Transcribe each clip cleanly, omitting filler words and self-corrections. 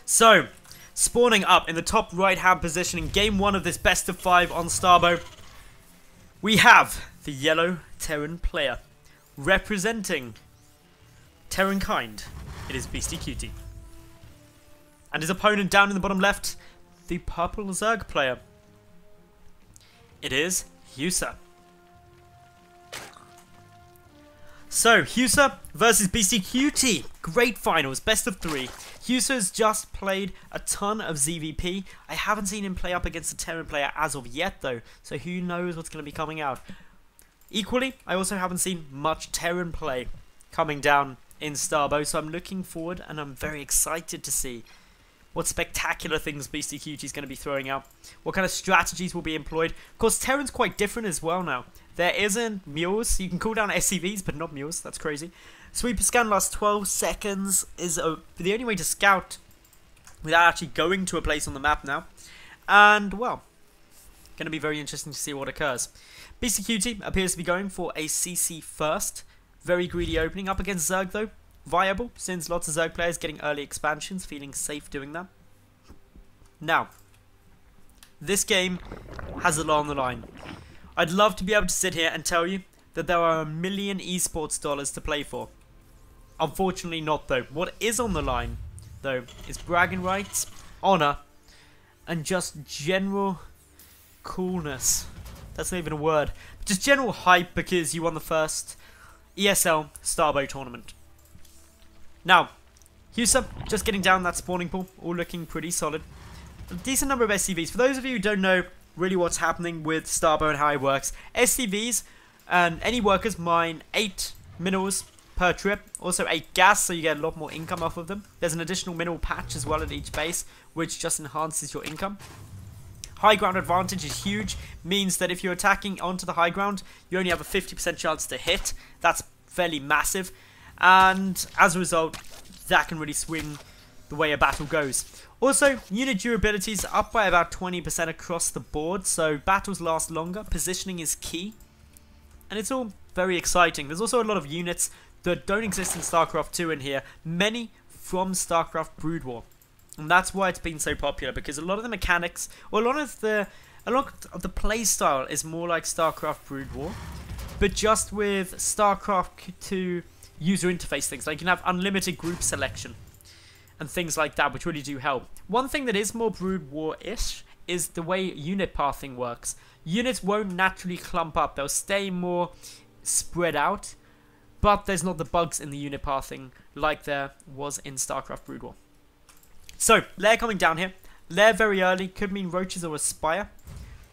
So, spawning up in the top right hand position in game 1 of this best of 5 on Starbow, we have the yellow Terran player. Representing Terran kind, it is Beastyqt. And his opponent down in the bottom left, the purple Zerg player. It is Heusa. So, Heusa versus Beastyqt. Great finals, best of 3. Heusa has just played a ton of ZvP. I haven't seen him play up against a Terran player as of yet though, so who knows what's going to be coming out. Equally, I also haven't seen much Terran play coming down in Starbow, so I'm looking forward and I'm very excited to see what spectacular things Beastyqt is going to be throwing out. What kind of strategies will be employed. Of course, Terran's quite different as well now. There isn't mules. You can call down SCVs, but not mules. That's crazy. Sweeper scan lasts 12 seconds is the only way to scout without actually going to a place on the map now. And, well, going to be very interesting to see what occurs. Beastyqt appears to be going for a CC first. Very greedy opening. Up against Zerg, though. Viable, since lots of Zerg players getting early expansions, feeling safe doing that. Now, this game has a lot on the line. I'd love to be able to sit here and tell you that there are $1 million esports dollars to play for. Unfortunately not though. What is on the line, though, is bragging rights, honor, and just general coolness. That's not even a word. Just general hype because you won the first ESL Starbow tournament. Now, Heusa just getting down that spawning pool, all looking pretty solid. A decent number of SCVs. For those of you who don't know really what's happening with Starbow and how it works, SCVs and any workers mine 8 minerals per trip, also 8 gas, so you get a lot more income off of them. There's an additional mineral patch as well at each base, which just enhances your income. High ground advantage is huge, means that if you're attacking onto the high ground, you only have a 50% chance to hit. That's fairly massive, and as a result, that can really swing the way a battle goes. Also, unit durability is up by about 20% across the board, so battles last longer. Positioning is key, and it's all very exciting. There's also a lot of units that don't exist in StarCraft 2 in here, many from StarCraft Brood War, and that's why it's been so popular, because a lot of the mechanics, or a lot of the play style is more like StarCraft Brood War, but just with StarCraft 2 user interface things, like you can have unlimited group selection and things like that, which really do help. One thing that is more Brood War-ish is the way unit pathing works. Units won't naturally clump up, they'll stay more spread out, but there's not the bugs in the unit pathing like there was in StarCraft Brood War. So, Lair coming down here. Lair very early, could mean Roaches or Aspire.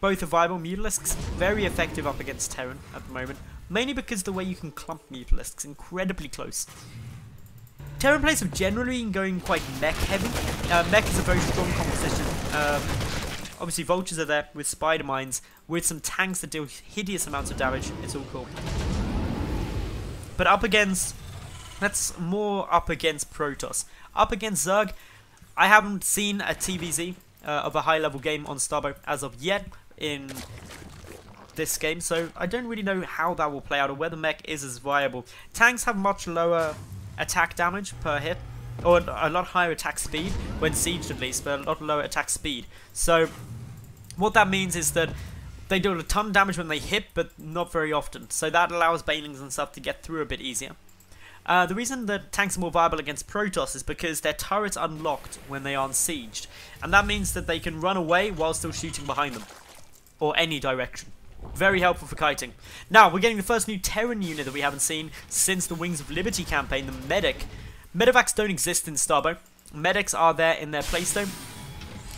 Both are viable. Mutalisks, very effective up against Terran at the moment, mainly because the way you can clump Mutalisks, incredibly close. Terran players have generally been going quite mech heavy. Mech is a very strong composition. Obviously vultures are there with spider mines, with some tanks that deal hideous amounts of damage. It's all cool. But up against, that's more up against Protoss. Up against Zerg, I haven't seen a TVZ of a high level game on Starbow as of yet in this game, so I don't really know how that will play out or whether mech is as viable. Tanks have much lower attack damage per hit, or a lot higher attack speed when sieged at least, but a lot lower attack speed. So what that means is that they do a ton of damage when they hit, but not very often. So that allows banelings and stuff to get through a bit easier. The reason that tanks are more viable against Protoss is because their turrets unlocked when they aren't sieged, and that means that they can run away while still shooting behind them, or any direction. Very helpful for kiting. Now, we're getting the first new Terran unit that we haven't seen since the Wings of Liberty campaign, the Medic. Medevacs don't exist in Starbow. Medics are there in their playstone.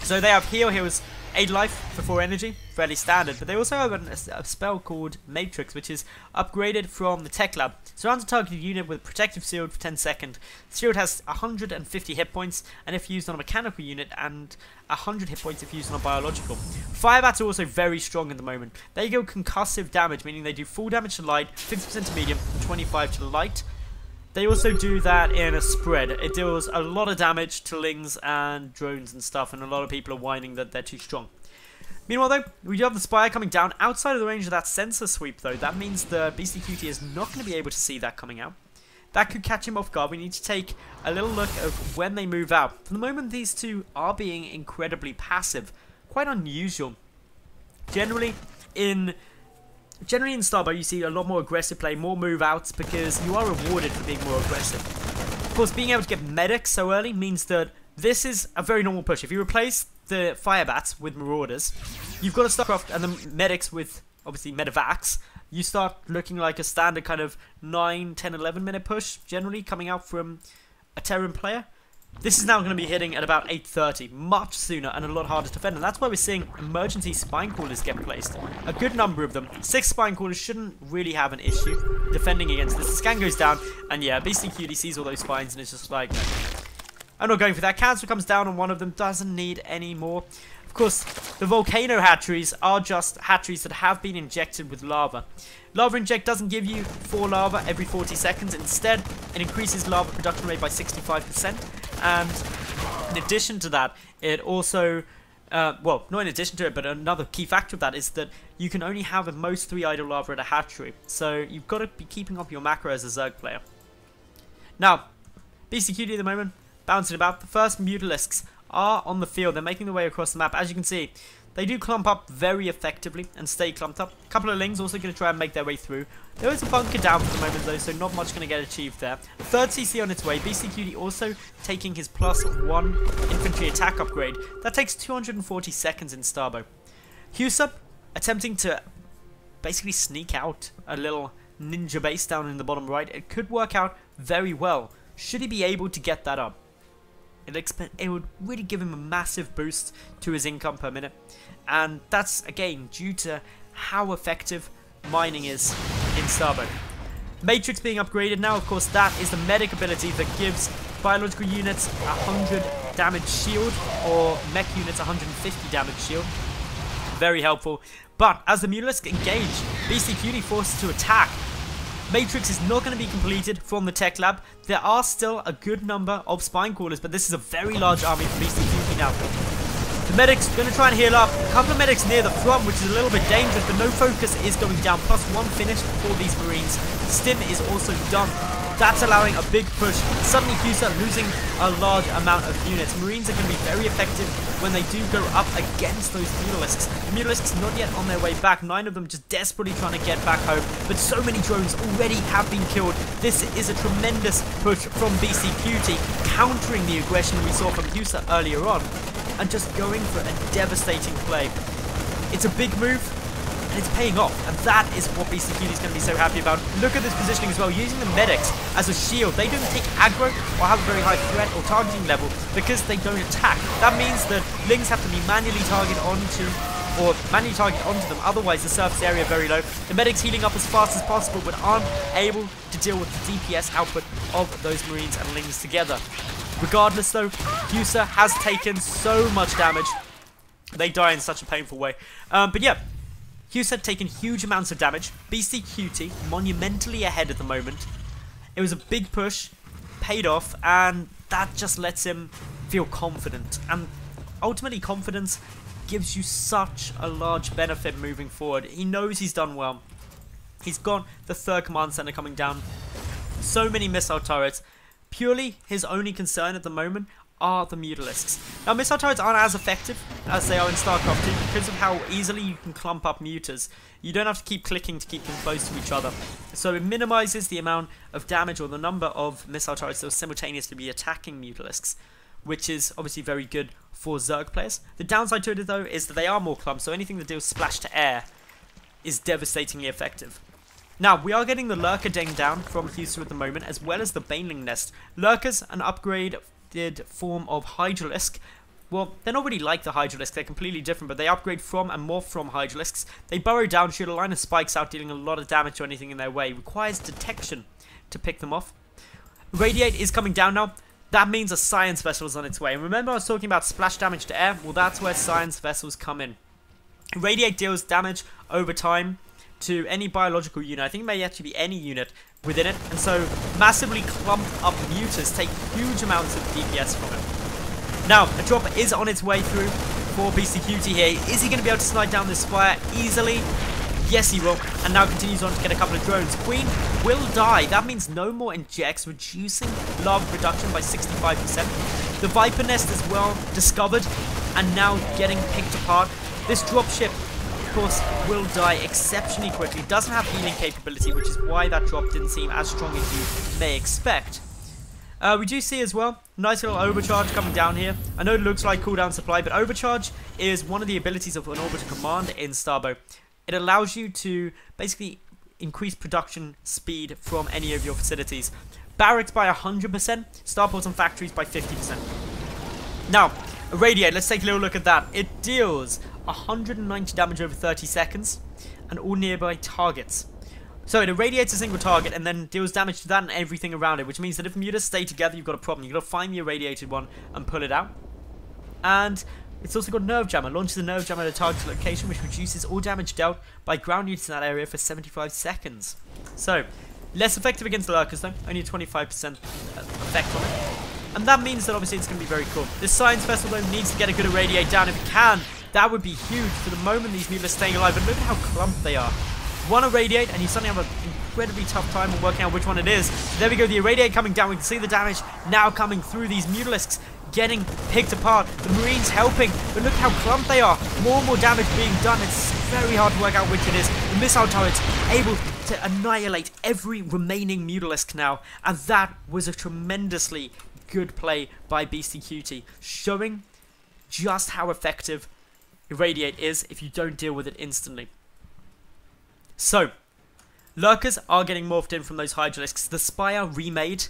So they have heals 8 life for 4 energy, fairly standard, but they also have a spell called Matrix, which is upgraded from the Tech Lab. Surrounds a targeted unit with protective shield for 10 seconds. The shield has 150 hit points, and if used on a mechanical unit, and 100 hit points if used on a biological. Firebats are also very strong at the moment. They go concussive damage, meaning they do full damage to light, 50% to medium, and 25 to light. They also do that in a spread. It deals a lot of damage to lings and drones and stuff, and a lot of people are whining that they're too strong. Meanwhile though, we do have the Spire coming down outside of the range of that sensor sweep though. That means the Beastyqt is not going to be able to see that coming out. that could catch him off guard. We need to take a little look of when they move out. For the moment, these two are being incredibly passive. Quite unusual. Generally in Starbow, you see a lot more aggressive play, more move outs, because you are rewarded for being more aggressive. Of course, being able to get medics so early means that this is a very normal push. If you replace the fire bats with marauders, you've got to start off, and the medics with obviously medevacs, you start looking like a standard kind of 9, 10, 11 minute push, generally coming out from a Terran player. This is now going to be hitting at about 8:30, much sooner and a lot harder to defend, and that's why we're seeing emergency spine crawlers get placed. A good number of them. 6 spine crawlers shouldn't really have an issue defending against this. The scan goes down, and yeah, Beastyqt sees all those spines and it's just like, no, I'm not going for that. Cancer comes down on one of them, doesn't need any more. Of course, the volcano hatcheries are just hatcheries that have been injected with lava. Lava inject doesn't give you 4 lava every 40 seconds. Instead, it increases lava production rate by 65%. And in addition to that, it also, well, not in addition to it, but another key factor of that is that you can only have at most 3 idle lava at a hatchery. So you've got to be keeping up your macro as a Zerg player. Now, Beastyqt at the moment, bouncing about. The first Mutalisks are on the field. They're making their way across the map. As you can see, they do clump up very effectively and stay clumped up. A couple of Lings also going to try and make their way through. There is a bunker down for the moment though, so not much going to get achieved there. A third CC on its way. Beastyqt also taking his +1 infantry attack upgrade. That takes 240 seconds in Starbow. Heusa attempting to basically sneak out a little ninja base down in the bottom right. It could work out very well should he be able to get that up. It would really give him a massive boost to his income per minute, and that's again due to how effective mining is in Starbow. Matrix being upgraded now, of course, that is the medic ability that gives biological units 100 damage shield, or mech units 150 damage shield. Very helpful. But as the Mutalisks engage, Beastyqt forced to attack. Matrix is not going to be completed from the tech lab. There are still a good number of spine crawlers, but this is a very large army for Beastyqt now. The medics going to try and heal up. A couple of medics near the front, which is a little bit dangerous, but no focus is going down. +1 finish for these Marines. Stim is also done. That's allowing a big push. Suddenly Heusa losing a large amount of units. Marines are going to be very effective when they do go up against those Mutalisks. The Mutalisks not yet on their way back. 9 of them just desperately trying to get back home. But so many drones already have been killed. This is a tremendous push from Beastyqt, countering the aggression we saw from Heusa earlier on, and just going for a devastating play. It's a big move, and it's paying off, and that is what Beastyqt is going to be so happy about. Look at this positioning as well, using the medics as a shield. They don't take aggro or have a very high threat or targeting level because they don't attack. That means that Lings have to be manually targeted onto them, otherwise the surface area very low. The medics healing up as fast as possible, but aren't able to deal with the DPS output of those Marines and Lings together. Regardless though, Heusa has taken so much damage. They die in such a painful way. But yeah, Heusa taken huge amounts of damage. Beastyqt monumentally ahead at the moment. It was a big push, paid off, and that just lets him feel confident. And ultimately, confidence gives you such a large benefit moving forward. He knows he's done well. He's got the 3rd command center coming down. So many missile turrets. Purely his only concern at the moment are the Mutalisks. Now, missile turrets aren't as effective as they are in StarCraft 2 because of how easily you can clump up mutas. You don't have to keep clicking to keep them close to each other. So it minimizes the amount of damage or the number of missile turrets that will simultaneously be attacking Mutalisks, which is obviously very good for Zerg players. The downside to it though is that they are more clumps, so anything that deals splash to air is devastatingly effective. Now, we are getting the Lurker Deng down from Heusa at the moment, as well as the Baneling Nest. Lurkers, an upgraded form of Hydralisk. Well, they're not really like the Hydralisk, they're completely different, but they upgrade from and morph from Hydralisks. They burrow down, shoot a line of spikes out, dealing a lot of damage to anything in their way. Requires detection to pick them off. Radiate is coming down now. That means a Science Vessel is on its way. And remember I was talking about splash damage to air? Well, that's where Science Vessels come in. Radiate deals damage over time to any biological unit. I think it may actually be any unit within it. And so massively clumped up mutas take huge amounts of DPS from it. Now, a drop is on its way through for Beastyqt here. Is he going to be able to slide down this spire easily? Yes, he will. And now continues on to get a couple of drones. Queen will die. That means no more injects, reducing lava production by 65%. The Viper Nest as well discovered and now getting picked apart. This dropship, of course, will die exceptionally quickly. Doesn't have healing capability, which is why that drop didn't seem as strong as you may expect. We do see as well, nice little overcharge coming down here. I know it looks like cooldown supply, but overcharge is one of the abilities of an orbital command in Starbow. It allows you to basically increase production speed from any of your facilities. Barracks by 100%, starports and factories by 50%. Now, Irradiate, let's take a little look at that. It deals 190 damage over 30 seconds and all nearby targets. So it irradiates a single target and then deals damage to that and everything around it, which means that if mutas stay together, you've got a problem. You've got to find the irradiated one and pull it out. And it's also got Nerve Jammer. Launches a Nerve Jammer at a target location, which reduces all damage dealt by ground units in that area for 75 seconds. So, less effective against lurkers though, only a 25% effect on it. And that means that obviously it's going to be very cool. This Science Vessel though needs to get a good irradiate down if it can. That would be huge for the moment these mutas are staying alive, but look at how clumped they are. One irradiate and you suddenly have an incredibly tough time of working out which one it is. So there we go, the irradiate coming down. We can see the damage now coming through these mutalisks, getting picked apart. The Marines helping, but look how clumped they are. More and more damage being done. It's very hard to work out which it is. The missile turrets able to annihilate every remaining mutalisk now, and that was a tremendously good play by Beastyqt, showing just how effective Irradiate is if you don't deal with it instantly. So, lurkers are getting morphed in from those Hydralisks. The Spire remade.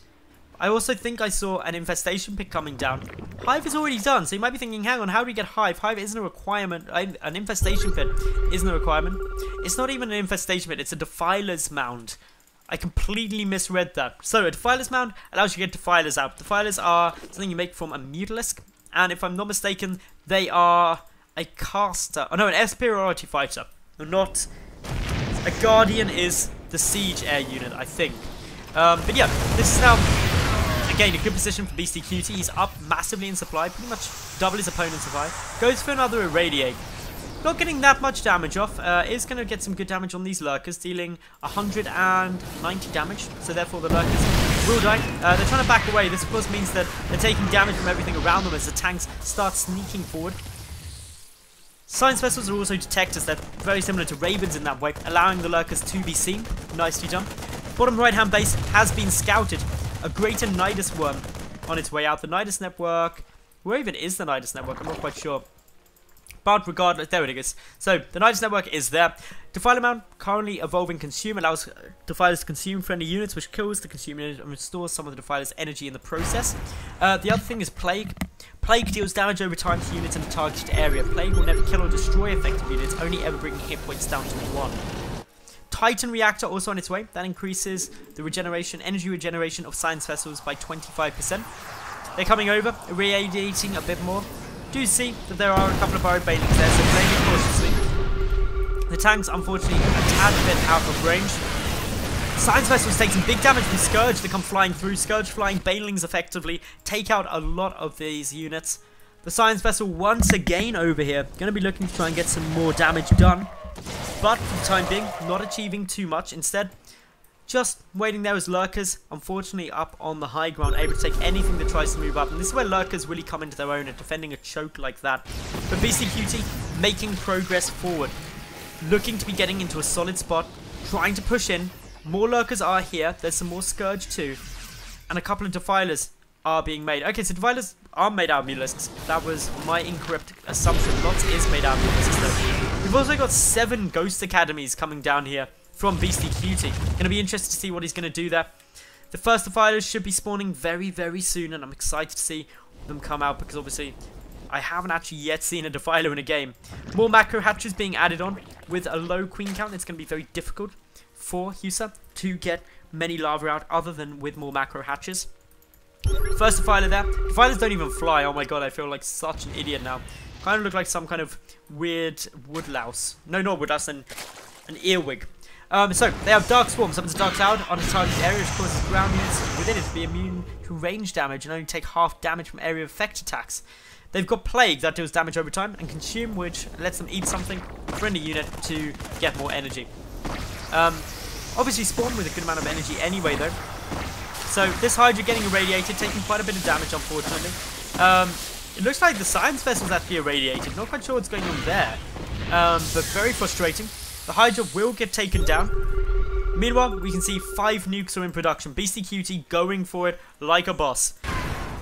I also think I saw an infestation pit coming down. Hive is already done, so you might be thinking, hang on, how do we get Hive? Hive isn't a requirement. An infestation pit isn't a requirement. It's not even an infestation pit, it's a Defiler's Mound. I completely misread that. So, a Defiler's Mound allows you to get Defilers out. Defilers are something you make from a Mutalisk, and if I'm not mistaken, they are a caster. Oh no, an superiority fighter. They're not. A Guardian is the siege air unit, I think. But yeah, this is now, again, a good position for Beastyqt. He's up massively in supply, pretty much double his opponent's supply. Goes for another Irradiate. Not getting that much damage off. Is going to get some good damage on these lurkers, dealing 190 damage. So therefore the lurkers will die. They're trying to back away. This of course means that they're taking damage from everything around them as the tanks start sneaking forward. Science Vessels are also detectors. They're very similar to Ravens in that way, allowing the lurkers to be seen. Nicely done. Bottom right hand base has been scouted. A greater Nidus worm on its way out. The Nidus network, where even is the Nidus network? I'm not quite sure. But regardless, there it is. So, the Nidus network is there. Defiler Mound, currently evolving Consume, allows Defilers to consume friendly units, which kills the Consume unit and restores some of the Defiler's energy in the process. The other thing is Plague. Plague deals damage over time to units in a targeted area. Plague will never kill or destroy effective units, only ever bringing hit points down to 1. Titan Reactor also on its way. That increases the energy regeneration of Science Vessels by 25%. They're coming over, irradiating a bit more. Do see that there are a couple of burrowed banelings there, so playing it cautiously. The tanks, unfortunately, a tad bit out of range. Science Vessels take some big damage from Scourge that come flying through. Scourge flying banelings effectively take out a lot of these units. The Science Vessel once again over here, going to be looking to try and get some more damage done. But for the time being, not achieving too much. Instead, just waiting there as lurkers, unfortunately up on the high ground, able to take anything that tries to move up. And this is where lurkers really come into their own at defending a choke like that. But Beastyqt making progress forward. Looking to be getting into a solid spot, trying to push in. More lurkers are here. There's some more Scourge too. And a couple of Defilers are being made. Okay, so Defilers are made out of Mutalisks. That was my incorrect assumption. Lots is made out of Mutalisks though. We've also got 7 Ghost Academies coming down here from Beastyqt. Going to be interested to see what he's going to do there. The first Defilers should be spawning very, very soon, and I'm excited to see them come out because obviously I haven't actually yet seen a Defiler in a game. More macro hatches being added on. With a low queen count, it's going to be very difficult for Heusa to get many lava out other than with more macro hatches. First Defiler there. Defilers don't even fly. Oh my god, I feel like such an idiot now. Kind of look like some kind of weird woodlouse. No, not woodlouse, an earwig. So they have Dark Swarm, summons a Dark Cloud on a target area, which causes ground units within it to be immune to range damage and only take half damage from area effect attacks. They've got Plague that deals damage over time, and Consume, which lets them eat something from the unit to get more energy. Obviously spawn with a good amount of energy anyway though. So this Hydra getting irradiated, taking quite a bit of damage unfortunately. It looks like the Science Vessel's actually irradiated, not quite sure what's going on there. But very frustrating. The Hydra will get taken down. Meanwhile, we can see 5 nukes are in production. Beastyqt going for it like a boss.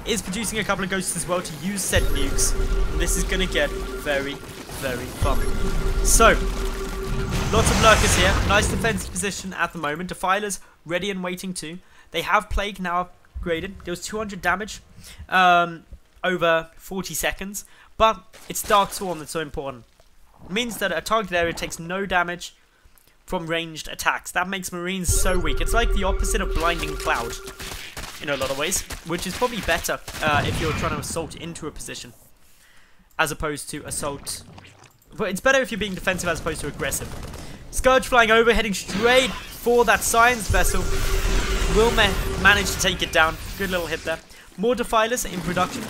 Is producing a couple of ghosts as well to use said nukes. This is going to get very, very fun. So, lots of lurkers here. Nice defensive position at the moment. Defilers ready and waiting too. They have Plague now upgraded. There was 200 damage over 40 seconds. But it's Dark Swarm that's so important. It means that a target area takes no damage from ranged attacks. That makes Marines so weak. It's like the opposite of Blinding Cloud in a lot of ways, which is probably better if you're trying to assault into a position as opposed to assault. But it's better if you're being defensive as opposed to aggressive. Scourge flying over, heading straight for that Science Vessel. Will manage to take it down. Good little hit there. More Defilers in production.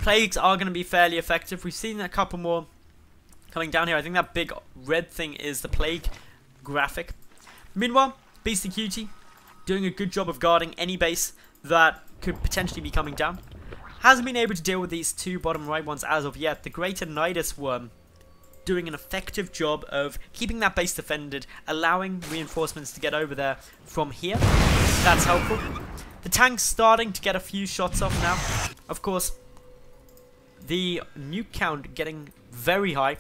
Plagues are going to be fairly effective. We've seen a couple more coming down here. I think that big red thing is the Plague graphic. Meanwhile, Beastyqt doing a good job of guarding any base that could potentially be coming down. Hasn't been able to deal with these 2 bottom right ones as of yet. The Greater Nidus Worm doing an effective job of keeping that base defended, allowing reinforcements to get over there from here. That's helpful. The tank's starting to get a few shots off now. Of course, the nuke count getting very high.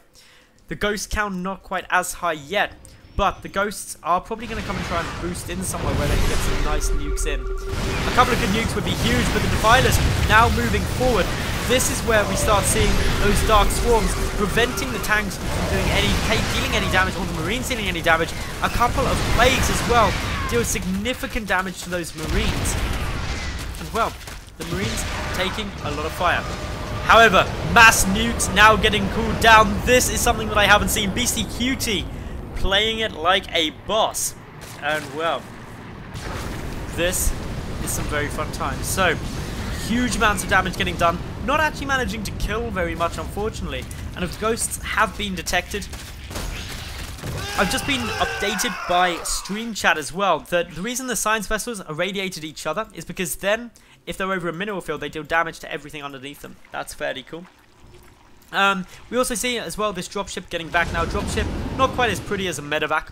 The ghost count not quite as high yet, but the ghosts are probably going to come and try and boost in somewhere where they can get some nice nukes in. A couple of good nukes would be huge, but the Defilers now moving forward. This is where we start seeing those Dark Swarms preventing the tanks from dealing any damage, or the Marines dealing any damage. A couple of Plagues as well deal significant damage to those Marines. And well, the Marines taking a lot of fire. However, mass nukes now getting cooled down. This is something that I haven't seen. Beastyqt playing it like a boss. And well, this is some very fun times. So, huge amounts of damage getting done. Not actually managing to kill very much, unfortunately. And if ghosts have been detected, I've just been updated by stream chat as well that the reason the Science Vessels irradiated each other is because then, if they're over a mineral field, they deal damage to everything underneath them. That's fairly cool. We also see as well this dropship getting back now. Dropship, not quite as pretty as a medevac.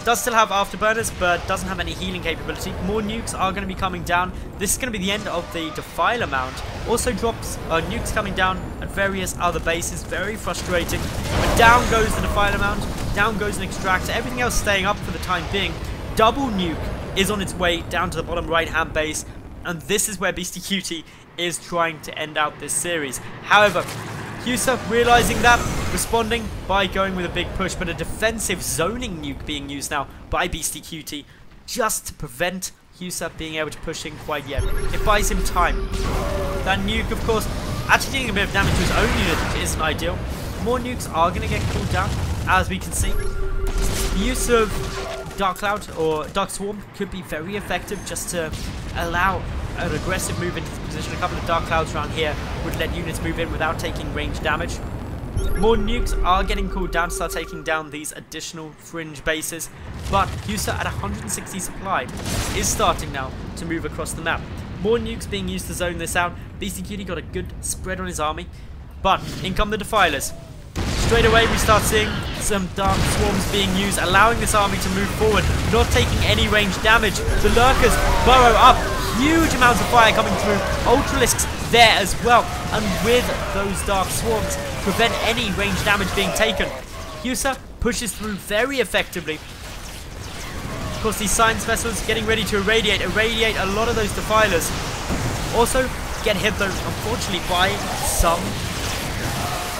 Does still have afterburners, but doesn't have any healing capability. More nukes are going to be coming down. This is going to be the end of the Defiler Mount. Also drops nukes coming down at various other bases. Very frustrating. But down goes the Defiler Mount. Down goes an Extractor. Everything else staying up for the time being. Double nuke is on its way down to the bottom right-hand base. And this is where Beastyqt is trying to end out this series. However, Heusa realizing that, responding by going with a big push, but a defensive zoning nuke being used now by Beastyqt just to prevent Heusa being able to push in quite yet. It buys him time. That nuke, of course, actually dealing a bit of damage to his own unit, which isn't ideal. More nukes are going to get cooled down, as we can see. The use of Dark Cloud or Dark Swarm could be very effective just to allow an aggressive move into the position. A couple of Dark Clouds around here would let units move in without taking range damage. More nukes are getting cooled down to start taking down these additional fringe bases, but Heusa at 160 supply is starting now to move across the map. More nukes being used to zone this out. Beastyqt got a good spread on his army, but in come the Defilers. Straight away we start seeing some Dark Swarms being used, allowing this army to move forward, not taking any range damage. The Lurkers burrow up, huge amounts of fire coming through, Ultralisks there as well, and with those Dark Swarms, prevent any range damage being taken. Heusa pushes through very effectively. Of course, these Science Vessels getting ready to irradiate a lot of those Defilers. Also get hit though, unfortunately, by some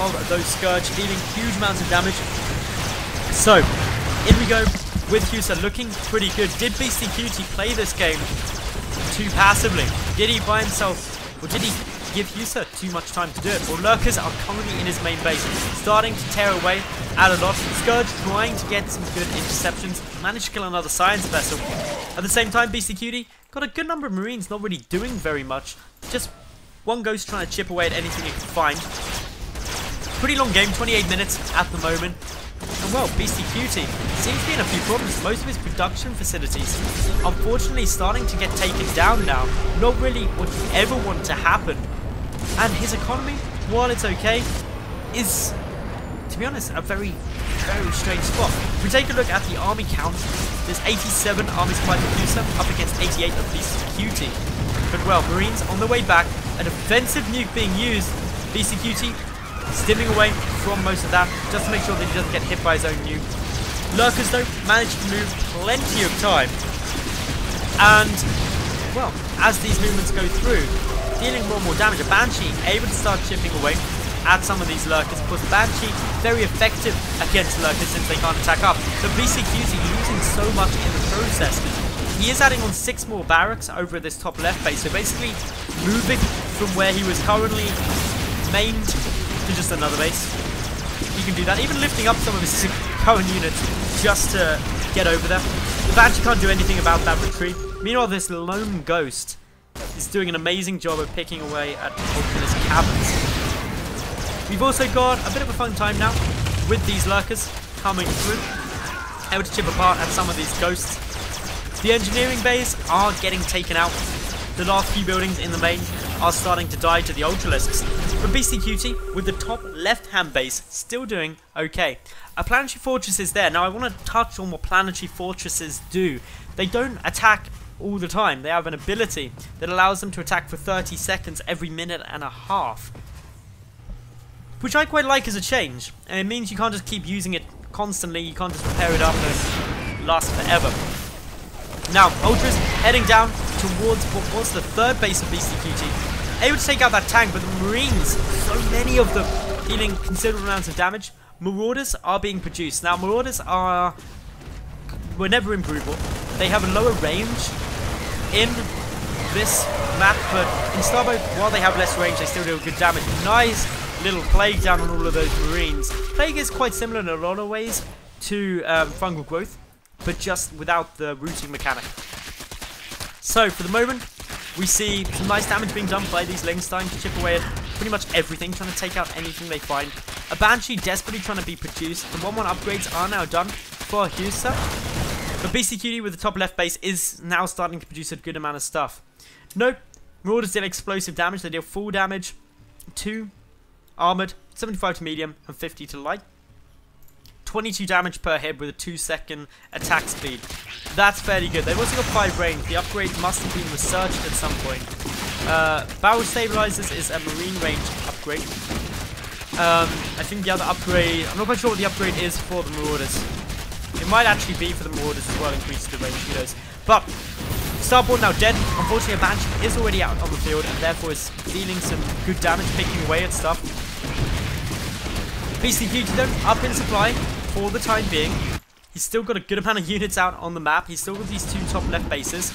of those Scourge, dealing huge amounts of damage. So, in we go with Heusa looking pretty good. Did Beastyqt play this game too passively? Did he by himself, or did he give Heusa too much time to do it. Well, Lurkers are currently in his main base, starting to tear away at a lot. Scourge trying to get some good interceptions, managed to kill another science vessel. At the same time, Beastyqt got a good number of Marines not really doing very much. Just one ghost trying to chip away at anything it can find. Pretty long game, 28 minutes at the moment. And well, Beastyqt seems to be in a few problems. Most of his production facilities, unfortunately, starting to get taken down now. Not really what you ever want to happen. And his economy, while it's okay, is, to be honest, a very, very strange spot. If we take a look at the army count, there's 87 army supplies of Heusa up against 88 of Beastyqt. But well, Marines on the way back, a defensive nuke being used. Beastyqt stimming away from most of that, just to make sure that he doesn't get hit by his own nuke. Lurkers, though, managed to move plenty of time. And, well, as these movements go through, dealing more and more damage, a Banshee able to start chipping away at some of these Lurkers. Of course, Banshee, very effective against Lurkers since they can't attack up. So Beastyqt losing so much in the process. He is adding on 6 more barracks over this top left base, so basically moving from where he was currently mained to just another base. He can do that, even lifting up some of his current units just to get over there. The Banshee can't do anything about that retreat. Meanwhile, this lone ghost is doing an amazing job of picking away at Ultimus caverns. We've also got a bit of a fun time now with these Lurkers coming through, able to chip apart at some of these ghosts. The engineering bays are getting taken out. The last few buildings in the main are starting to die to the Ultralisks. But Beastyqt, with the top left-hand base, still doing okay. A planetary fortress is there. Now I want to touch on what planetary fortresses do. They don't attack all the time. They have an ability that allows them to attack for 30 seconds every minute and a half. Which I quite like as a change. And it means you can't just keep using it constantly. You can't just repair it up and last forever. Now, Ultras heading down towards what was the third base of Beastyqt. Able to take out that tank, but the Marines, so many of them, dealing considerable amounts of damage. Marauders are being produced. Now, Marauders were never improvable. They have a lower range in this map, but in Starbow, while they have less range, they still do good damage. Nice little Plague down on all of those Marines. Plague is quite similar in a lot of ways to Fungal Growth, but just without the rooting mechanic. So, for the moment, we see some nice damage being done by these Lings, starting to chip away at pretty much everything, trying to take out anything they find. A Banshee desperately trying to be produced. The 1-1 upgrades are now done for Heusa. But Beastyqt with the top left base is now starting to produce a good amount of stuff. Nope, Marauders deal explosive damage. They deal full damage to armored, 75 to medium, and 50 to light. 22 damage per hit with a 2-second attack speed. That's fairly good. They've also got 5 range. The upgrade must have been researched at some point. Barrel Stabilizers is a marine range upgrade. I think the other upgrade, I'm not quite sure what the upgrade is for the Marauders. It might actually be for the Marauders as well, increases the range, who knows. But Starbow now dead. Unfortunately, a Banshee is already out on the field and therefore is dealing some good damage, picking away at stuff. Beastyqt though, up in supply for the time being. He's still got a good amount of units out on the map. He's still got these 2 top left bases.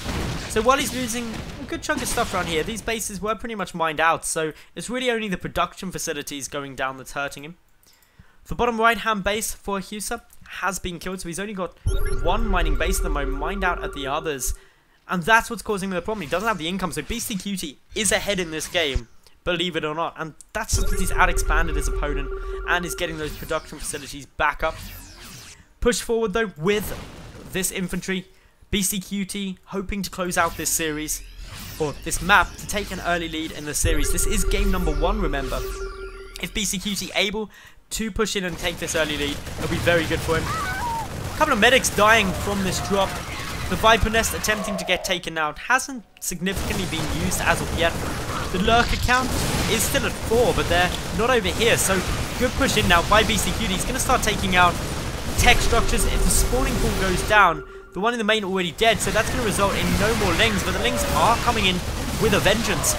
So while he's losing a good chunk of stuff around here, these bases were pretty much mined out. So it's really only the production facilities going down that's hurting him. The bottom right hand base for Heusa has been killed. So he's only got 1 mining base at the moment, mined out at the others. And that's what's causing him the problem. He doesn't have the income. So Beastyqt is ahead in this game, believe it or not. And that's just because he's out-expanded his opponent and is getting those production facilities back up. Push forward though with this infantry. Beastyqt hoping to close out this series, or this map, to take an early lead in the series. This is game number 1, remember. If Beastyqt able to push in and take this early lead, it'll be very good for him. A couple of medics dying from this drop. The Viper Nest attempting to get taken out hasn't significantly been used as of yet. The Lurker count is still at 4, but they're not over here, so good push in now by Beastyqt. He's going to start taking out tech structures. If the spawning pool goes down, the one in the main already dead, so that's going to result in no more Lings, but the Lings are coming in with a vengeance.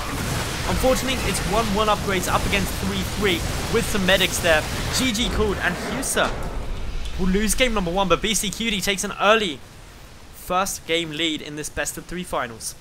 Unfortunately, it's 1-1 upgrades up against 3-3 with some medics there. GG called, and Heusa will lose game number 1, but Beastyqt takes an early first game lead in this best of 3 finals.